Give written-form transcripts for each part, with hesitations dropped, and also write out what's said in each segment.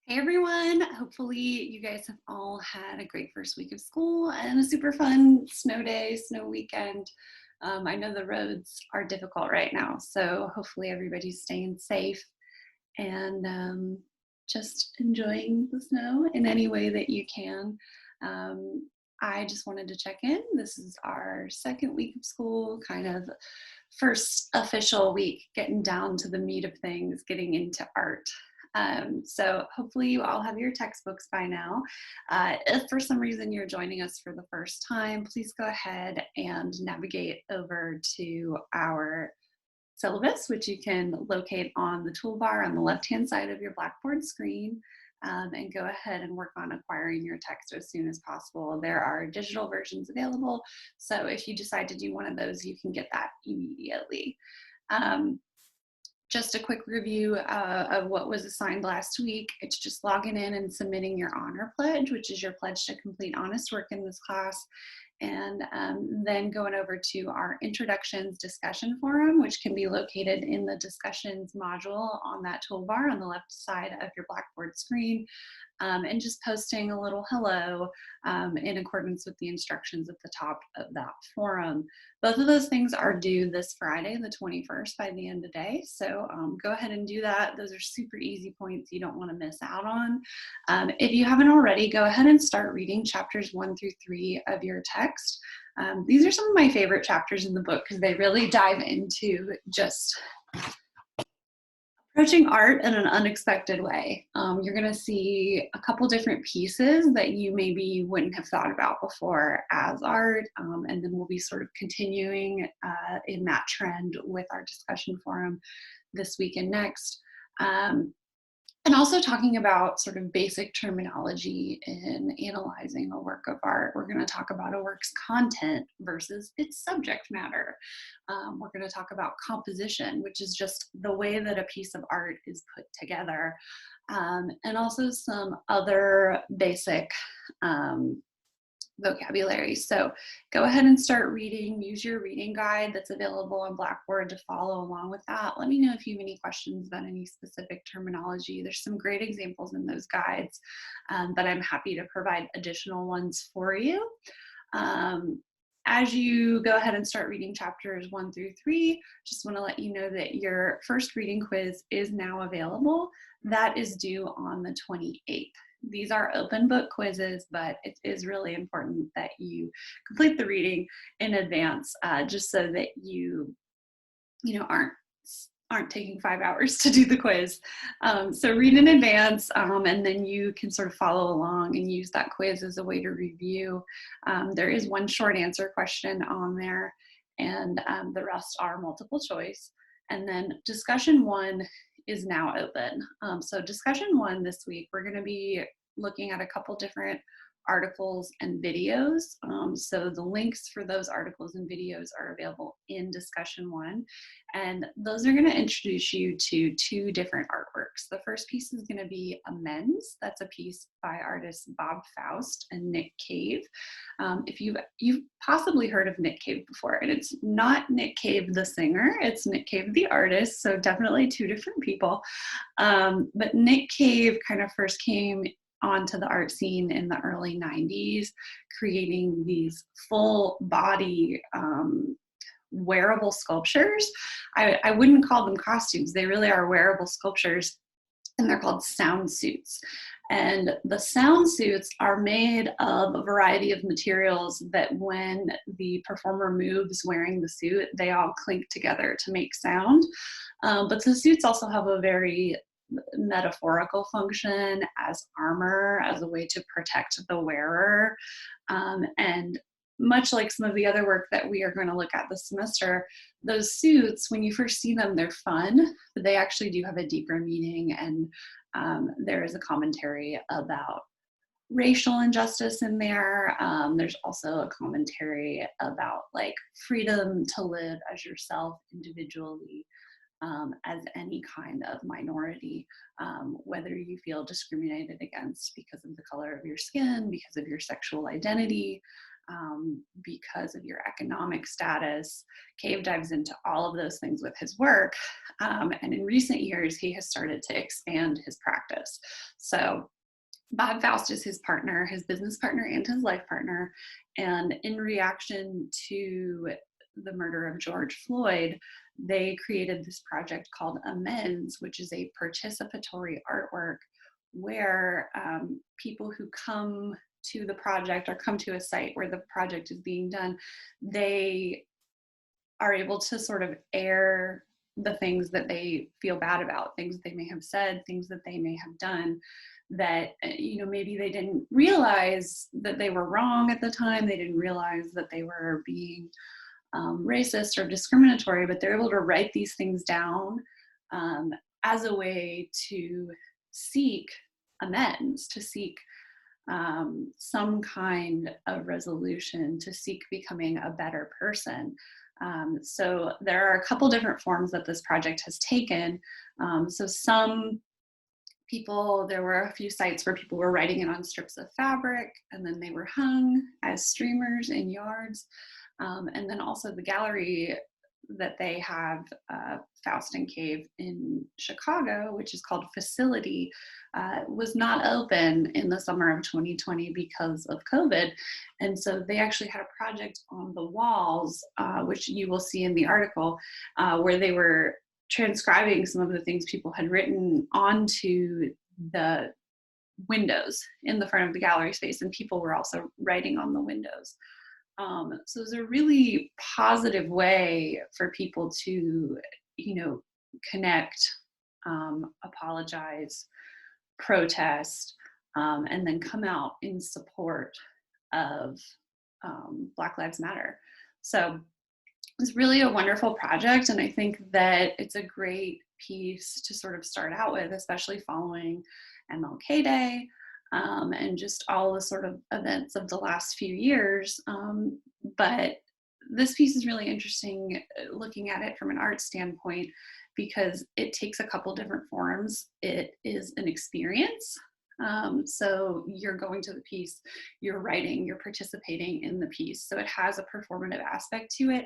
Hey everyone, hopefully you guys have all had a great first week of school and a super fun snow day, snow weekend. I know the roads are difficult right now, so hopefully everybody's staying safe and just enjoying the snow in any way that you can. I just wanted to check in. This is our second week of school, kind of first official week, getting down to the meat of things, getting into art. So hopefully you all have your textbooks by now. If for some reason you're joining us for the first time, please go ahead and navigate over to our syllabus, which you can locate on the toolbar on the left-hand side of your Blackboard screen. And go ahead and work on acquiring your text as soon as possible. There are digital versions available, so if you decide to do one of those, you can get that immediately. Just a quick review of what was assigned last week. It's just logging in and submitting your honor pledge, which is your pledge to complete honest work in this class. And then going over to our introductions discussion forum, which can be located in the discussions module on that toolbar on the left side of your Blackboard screen. And just posting a little hello in accordance with the instructions at the top of that forum. Both of those things are due this Friday, the 21st, by the end of the day. So go ahead and do that. Those are super easy points you don't want to miss out on. If you haven't already, go ahead and start reading chapters 1 through 3 of your text. These are some of my favorite chapters in the book because they really dive into just approaching art in an unexpected way. You're going to see a couple different pieces that you maybe wouldn't have thought about before as art, and then we'll be sort of continuing in that trend with our discussion forum this week and next. And also talking about sort of basic terminology in analyzing a work of art. We're going to talk about a work's content versus its subject matter. We're going to talk about composition, which is just the way that a piece of art is put together. And also some other basic vocabulary. So go ahead and start reading. Use your reading guide that's available on Blackboard to follow along with that. Let me know if you have any questions about any specific terminology. There's some great examples in those guides, but I'm happy to provide additional ones for you. As you go ahead and start reading chapters 1 through 3, just want to let you know that your first reading quiz is now available. That is due on the 28th. These are open book quizzes, but it is really important that you complete the reading in advance, just so that you aren't taking 5 hours to do the quiz. So read in advance, and then you can sort of follow along and use that quiz as a way to review. There is one short answer question on there, and the rest are multiple choice. And then discussion 1 is now open. So discussion 1 this week, we're going to be looking at a couple different articles and videos. So the links for those articles and videos are available in discussion 1. And those are going to introduce you to 2 different artworks. The first piece is going to be Amends. That's a piece by artists Bob Faust and Nick Cave. If you've possibly heard of Nick Cave before, and it's not Nick Cave the singer, it's Nick Cave the artist, so definitely 2 different people. But Nick Cave kind of first came onto the art scene in the early 90s, creating these full body wearable sculptures. I wouldn't call them costumes. They really are wearable sculptures, and they're called sound suits. And the sound suits are made of a variety of materials that when the performer moves wearing the suit, they all clink together to make sound. But the suits also have a very metaphorical function as armor, as a way to protect the wearer. And much like some of the other work that we are going to look at this semester, those suits, when you first see them, they're fun, but they actually do have a deeper meaning. And there is a commentary about racial injustice in there. There's also a commentary about like freedom to live as yourself individually, as any kind of minority, whether you feel discriminated against because of the color of your skin, because of your sexual identity, because of your economic status. Cave dives into all of those things with his work, and in recent years he has started to expand his practice. this. So Bob Faust is his partner, his business partner and his life partner. And in reaction to the murder of George Floyd, they created this project called Amends, which is a participatory artwork where people who come to the project or come to a site where the project is being done, they are able to sort of air the things that they feel bad about, things they may have said, things that they may have done that, you know, maybe they didn't realize that they were wrong at the time. They didn't realize that they were being racist or discriminatory, but they're able to write these things down as a way to seek amends, to seek some kind of resolution, to seek becoming a better person. So there are a couple different forms that this project has taken. So some people, there were a few sites where people were writing it on strips of fabric, and then they were hung as streamers in yards. And then also the gallery that they have, Faust and Cave in Chicago, which is called Facility, was not open in the summer of 2020 because of COVID. And so they actually had a project on the walls, which you will see in the article, where they were transcribing some of the things people had written onto the windows in the front of the gallery space, and people were also writing on the windows. So it was a really positive way for people to, you know, connect, apologize, protest, and then come out in support of Black Lives Matter. So it's really a wonderful project, and I think that it's a great piece to sort of start out with, especially following MLK Day. And just all the sort of events of the last few years. But this piece is really interesting looking at it from an art standpoint because it takes a couple different forms. It is an experience. So you're going to the piece, you're writing, you're participating in the piece. So it has a performative aspect to it.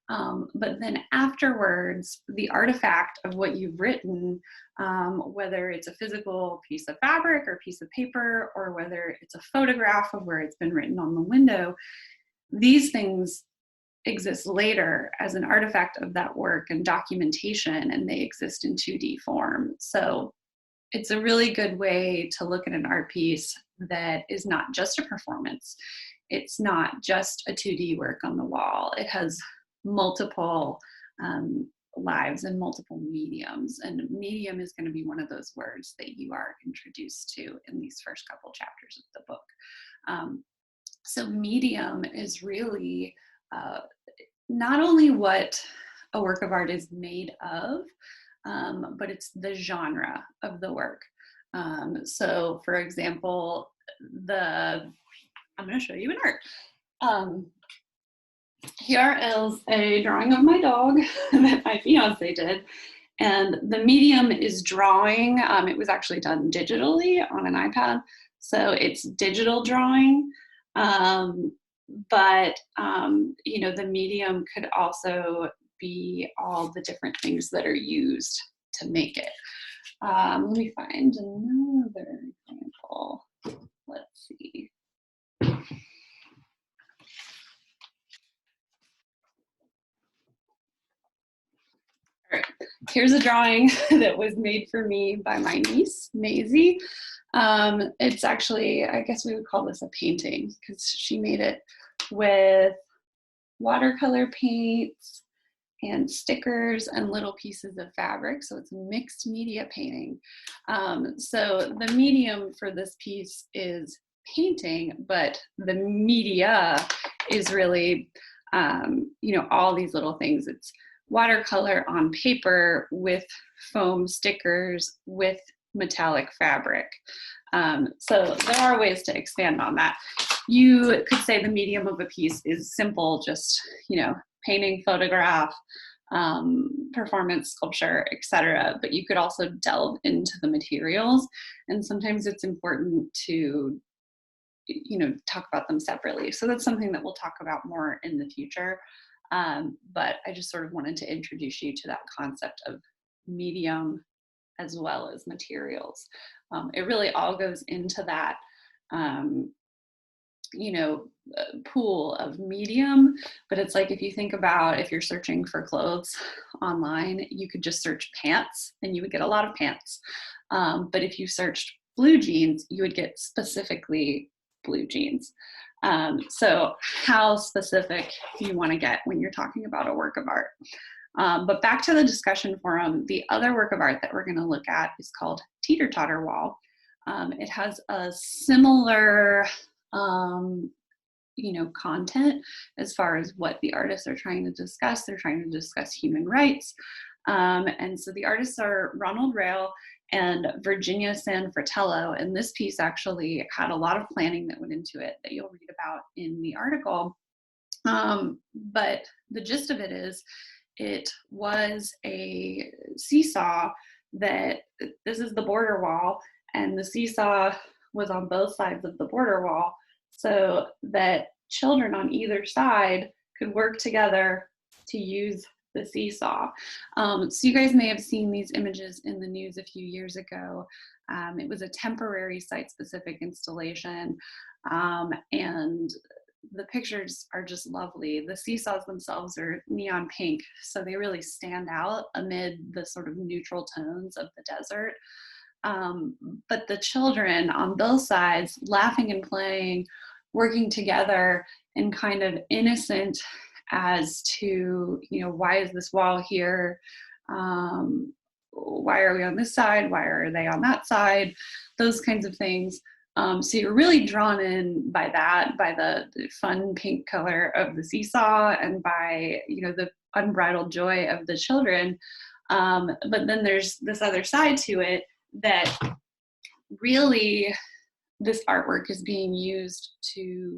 But then afterwards, the artifact of what you've written, whether it's a physical piece of fabric or piece of paper, or whether it's a photograph of where it's been written on the window, these things exist later as an artifact of that work and documentation, and they exist in 2D form. So it's a really good way to look at an art piece that is not just a performance. It's not just a 2D work on the wall. It has multiple lives and multiple mediums. And medium is going to be one of those words that you are introduced to in these first couple chapters of the book. So medium is really not only what a work of art is made of, but it's the genre of the work. So for example, I'm going to show you an art. Here is a drawing of my dog that my fiance did. And the medium is drawing. It was actually done digitally on an iPad. So it's digital drawing. But you know, the medium could also be all the different things that are used to make it. Let me find another example. Let's see. All right. Here's a drawing that was made for me by my niece, Maisie. It's actually, I guess we would call this a painting because she made it with watercolor paints and stickers and little pieces of fabric. So it's a mixed media painting. So the medium for this piece is painting, but the media is really, you know, all these little things. It's watercolor on paper with foam stickers with metallic fabric. So there are ways to expand on that. You could say the medium of a piece is simple, just, you know, painting, photograph, performance, sculpture, etc. But you could also delve into the materials, and sometimes it's important to, you know, talk about them separately. So that's something that we'll talk about more in the future. But I just sort of wanted to introduce you to that concept of medium as well as materials. It really all goes into that, um, you know, pool of medium. But it's like, if you think about, if you're searching for clothes online, you could just search pants and you would get a lot of pants. But if you searched blue jeans, you would get specifically blue jeans. So how specific do you want to get when you're talking about a work of art? But back to the discussion forum, the other work of art that we're going to look at is called Teeter Totter Wall. It has a similar content as far as what the artists are trying to discuss. They're trying to discuss human rights. And so the artists are Ronald Rayl and Virginia Sanfratello. And this piece actually had a lot of planning that went into it that you'll read about in the article. But the gist of it is, it was a seesaw that, this is the border wall, and the seesaw was on both sides of the border wall, so that children on either side could work together to use the seesaw. So you guys may have seen these images in the news a few years ago. It was a temporary site-specific installation, and the pictures are just lovely. The seesaws themselves are neon pink, so they really stand out amid the sort of neutral tones of the desert. But the children on both sides, laughing and playing, working together, and kind of innocent as to, why is this wall here? Why are we on this side? Why are they on that side? Those kinds of things. So you're really drawn in by that, by the fun pink color of the seesaw, and by, the unbridled joy of the children. But then there's this other side to it, that really this artwork is being used to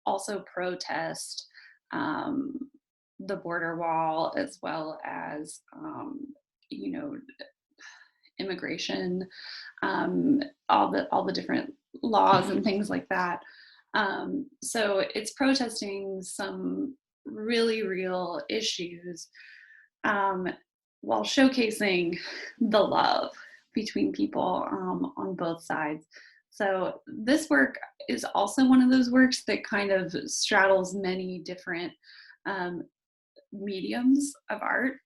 also protest the border wall, as well as, immigration, all the different laws and things like that. So it's protesting some really real issues, while showcasing the love between people on both sides. So this work is also one of those works that kind of straddles many different mediums of art.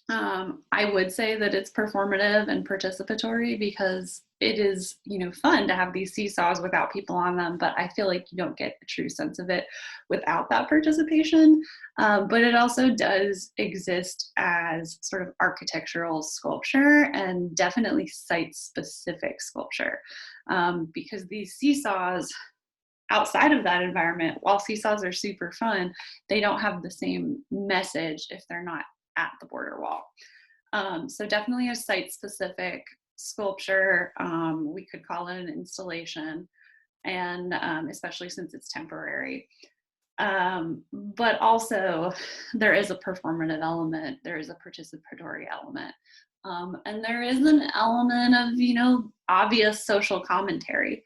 I would say that it's performative and participatory, because it is, fun to have these seesaws without people on them, but I feel like you don't get a true sense of it without that participation. But it also does exist as sort of architectural sculpture, and definitely site-specific sculpture, because these seesaws, outside of that environment, while seesaws are super fun, they don't have the same message if they're not at the border wall. So definitely a site-specific sculpture. We could call it an installation, and especially since it's temporary. But also there is a performative element, there is a participatory element, and there is an element of, obvious social commentary.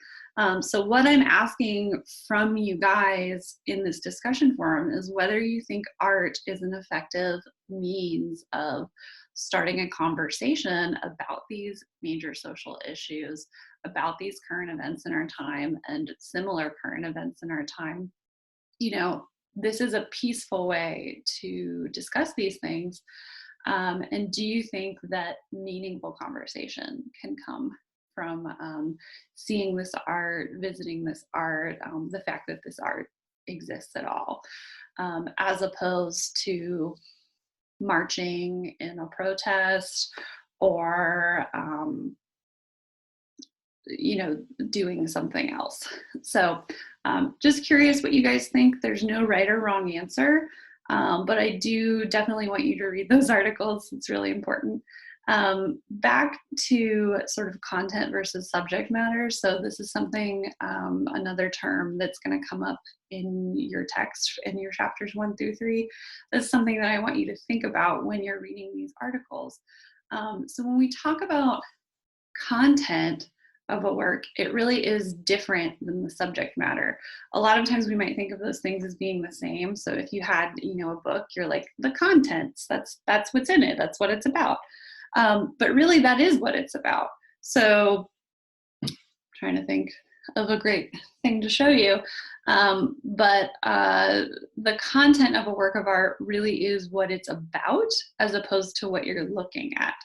So what I'm asking from you guys in this discussion forum is whether you think art is an effective means of starting a conversation about these major social issues, about these current events in our time and similar current events in our time. This is a peaceful way to discuss these things. And do you think that meaningful conversation can come from seeing this art, visiting this art, the fact that this art exists at all, as opposed to marching in a protest, or doing something else? So just curious what you guys think. There's no right or wrong answer, but I do definitely want you to read those articles. It's really important. Back to sort of content versus subject matter. So this is something, another term that's going to come up in your text in your chapters 1 through 3. That's something that I want you to think about when you're reading these articles. So when we talk about content of a work, it really is different than the subject matter. A lot of times we might think of those things as being the same. So if you had, a book, you're like, the contents, that's what's in it, that's what it's about. But really that is what it's about. So trying to think of a great thing to show you. But the content of a work of art really is what it's about as opposed to what you're looking at.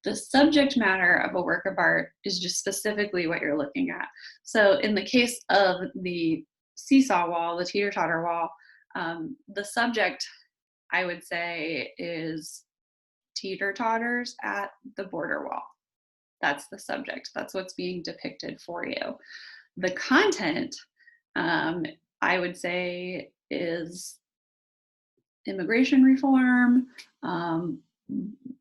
The subject matter of a work of art is just specifically what you're looking at. So in the case of the seesaw wall, the teeter-totter wall, the subject, I would say, is teeter-totters at the border wall. That's the subject. That's what's being depicted for you. The content, I would say, is immigration reform,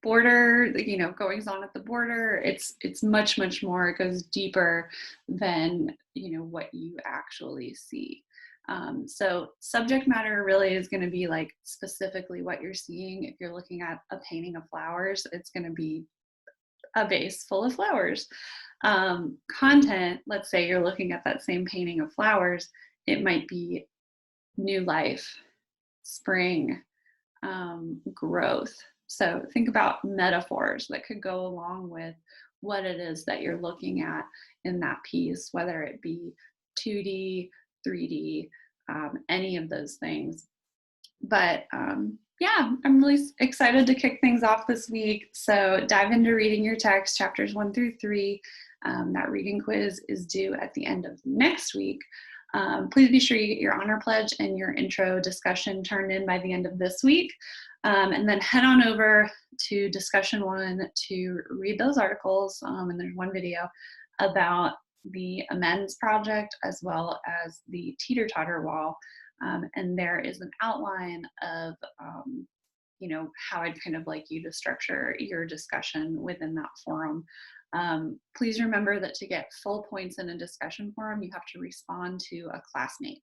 border, goings on at the border. It's much, much more. It goes deeper than what you actually see. So subject matter really is going to be like specifically what you're seeing. If you're looking at a painting of flowers, it's going to be a vase full of flowers. Content, let's say you're looking at that same painting of flowers, it might be new life, spring, growth. So think about metaphors that could go along with what it is that you're looking at in that piece, whether it be 2D, 3D, any of those things. But yeah, I'm really excited to kick things off this week. So dive into reading your text, chapters 1 through 3. That reading quiz is due at the end of next week. Please be sure you get your honor pledge and your intro discussion turned in by the end of this week. And then head on over to discussion 1 to read those articles. And there's one video about the amends project as well as the teeter-totter wall. And there is an outline of, how I'd kind of like you to structure your discussion within that forum. Please remember that to get full points in a discussion forum, you have to respond to a classmate.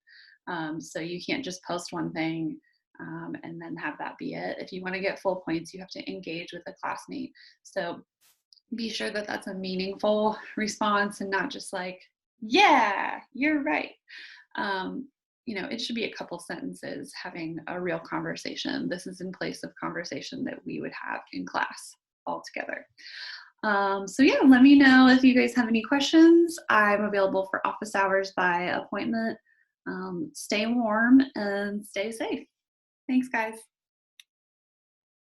So you can't just post one thing and then have that be it. If you want to get full points, you have to engage with a classmate. So be sure that that's a meaningful response and not just like, yeah, you're right. It should be a couple sentences having a real conversation. This is in place of conversation that we would have in class all together. So yeah, let me know if you guys have any questions. I'm available for office hours by appointment. Stay warm and stay safe. Thanks, guys.